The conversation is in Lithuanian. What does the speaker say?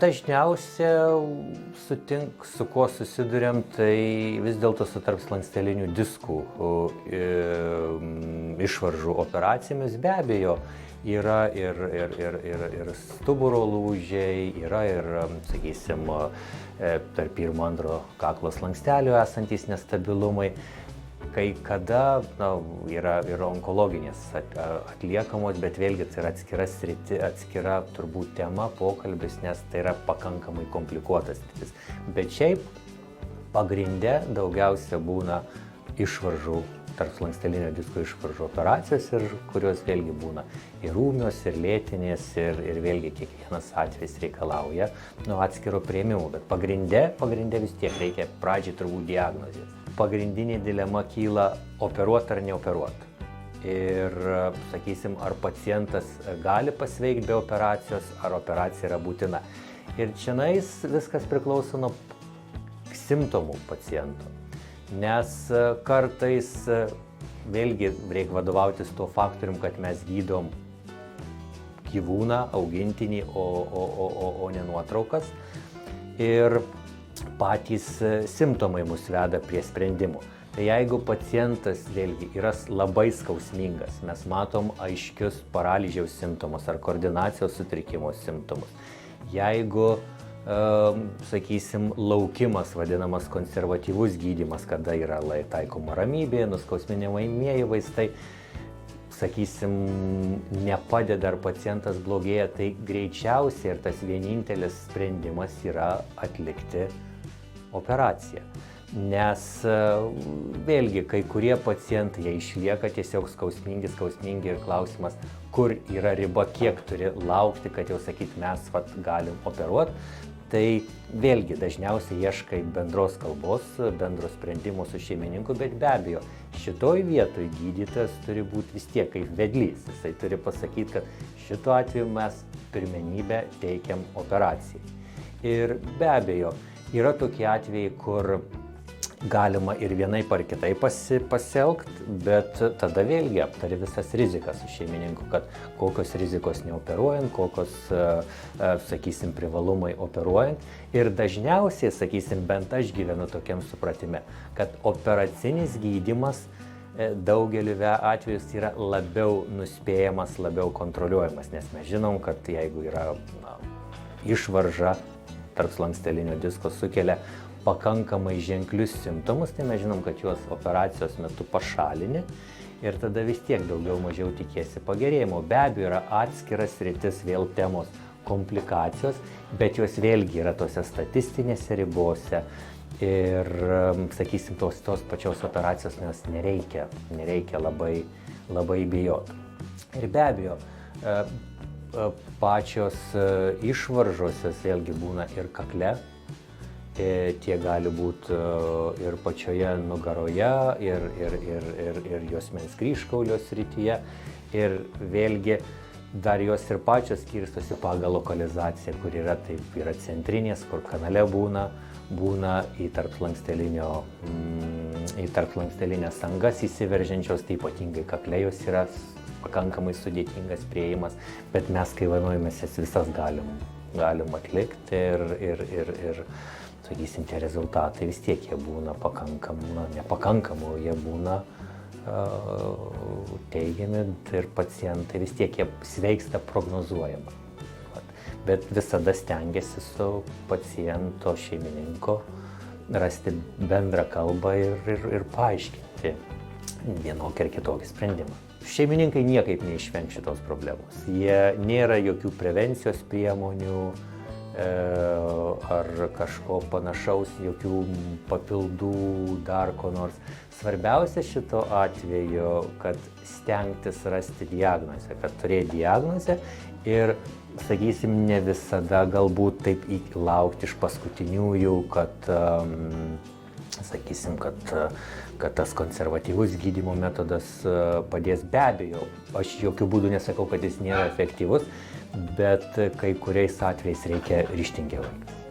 dažniausia su kuo susiduriam, tai vis dėlto su tarpslankstelinių diskų išvaržų operacijomis. Be abejo, yra ir stuburo lūžiai, yra ir, sakysim, tarp pirmo antro kaklo slankstelio esantys nestabilumai. Kai kada yra ir onkologinės atliekamos, bet vėlgi tai yra atskira turbūt tema, pokalbis, nes tai yra pakankamai komplikuotas sritis. Bet šiaip pagrinde daugiausia būna išvaržų, tarpslankstelinio disko išvaržų operacijos, ir kurios vėlgi būna ir ūmios, ir lėtinės, ir vėlgi kiekvienas atvejis reikalauja atskiro priėmimo. Bet pagrinde vis tiek reikia pradžiai turbūt diagnozės. Pagrindinė dilema kyla operuot ar neoperuot. Ir, sakysim, ar pacientas gali pasveikti be operacijos, ar operacija yra būtina. Ir čianais viskas priklauso nuo simptomų paciento. Nes kartais vėlgi reikia vadovautis tuo faktorium, kad mes gydom gyvūną, augintinį, o ne nuotraukas. Ir patys simptomai mus veda prie sprendimų. Tai jeigu pacientas vėlgi yra labai skausmingas, mes matom aiškius paralyžiaus simptomus ar koordinacijos sutrikimo simptomus. Jeigu, sakysim, laukimas, vadinamas konservatyvus gydymas, kada yra taikoma ramybė, nuskausminamieji vaistai, sakysim, nepadeda ar pacientas blogėja, tai greičiausiai ir tas vienintelis sprendimas yra atlikti operaciją. Nes vėlgi kai kurie pacientai jie išlieka tiesiog skausmingi ir klausimas, kur yra riba, kiek turi laukti, kad jau sakyt, mes galim operuoti. Tai vėlgi dažniausiai ieškai bendros kalbos, bendro sprendimo su šeimininku, bet be abejo, šitoj vietoj gydytojas turi būti vis tiek kaip vedlys. Jisai turi pasakyti, kad šituo atveju mes pirmenybę teikiam operacijai. Ir be abejo, yra tokie atvejai, kur galima ir vienaip ar kitaip pasielgti, bet tada vėlgi aptari visas rizikas su šeimininku, kad kokios rizikos neoperuojant, kokios, sakysim, privalumai operuojant. Ir dažniausiai, sakysim, bent aš gyvenu tokiam supratime, kad operacinis gydymas daugeliu atvejus yra labiau nuspėjamas, labiau kontroliuojamas, nes mes žinom, kad jeigu yra išvarža tarpslankstelinio disko sukelia pakankamai ženklius simptomus, tai mes žinom, kad juos operacijos metu pašalini ir tada vis tiek daugiau mažiau tikėsi pagerėjimo. Be abejo, yra atskiras sritis vėl temos komplikacijos, bet jos vėlgi yra tose statistinėse ribose ir, sakysim, tos pačios operacijos nes nereikia labai bijoti. Ir be abejo, pačios išvaržos vėlgi būna ir kakle, tie gali būti ir pačioje nugaroje, ir juosmens kryžkaulio srityje. Ir vėlgi dar jos ir pačios skirstosi pagal lokalizaciją, kur yra, taip yra centrinės, kur kanale būna į tarpslankstelinės angas įsiveržiančios, tai ypatingai kakle jos yra pakankamai sudėtingas priėjimas, bet mes kai vanuojamės jas visas galim atlikti ir sakysim, tie rezultatai vis tiek jie būna nepakankami, jie būna teigiami ir pacientai vis tiek jie sveiksta prognozuojama. Bet visada stengiasi su paciento šeimininko rasti bendrą kalbą ir paaiškinti vienokį ar kitokį sprendimą. Šeimininkai niekaip neišvengs šitos problemos. Nėra jokių prevencijos priemonių ar kažko panašaus, jokių papildų, dar ko nors. Svarbiausia šito atveju, kad stengtis rasti diagnozę, kad turėti diagnozę ir, sakysim, ne visada galbūt taip laukti iš paskutiniųjų, kad sakysim, kad tas konservatyvus gydymo metodas padės. Be abejo, aš jokių būdų nesakau, kad jis nėra efektyvus, bet kai kuriais atvejais reikia ryžtingiau elgtis.